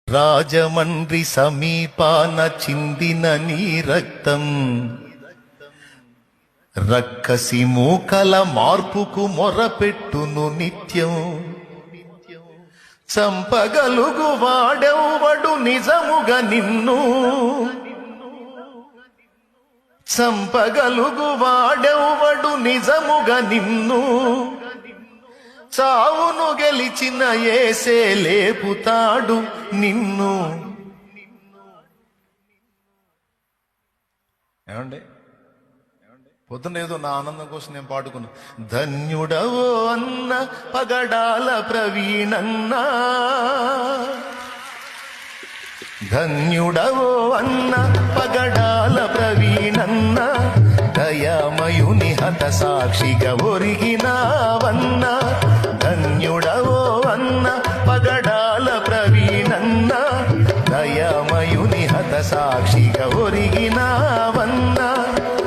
రాజమండ్రి సమీపాన చిందిన నీ రక్తం రక్కసి మూకల మార్పుకు మొరపెట్టును నిత్యం. చంపగలుగు వాడెవ్వడు నిజముగా నిన్ను, చంపగలుగు వాడెవ్వడు నిజముగా నిన్ను. చావును గెలిచిన యేసే లేపుతాడు నిన్ను. ఏమండి పొద్దున ఏదో నా ఆనందం కోసం నేను పాడుకున్నా. ధన్యుడవో అన్న పగడాల ప్రవీణన్నా, ధన్యుడవో అన్న పగడాల ప్రవీణన్న, దయామయుని హత సాక్షిగా ఒరిగినావన్న. ధన్యుడవో అన్న పగడాల ప్రవీణన్న, దయామయుని హత సాక్షిగా ఒరిగినావన్న.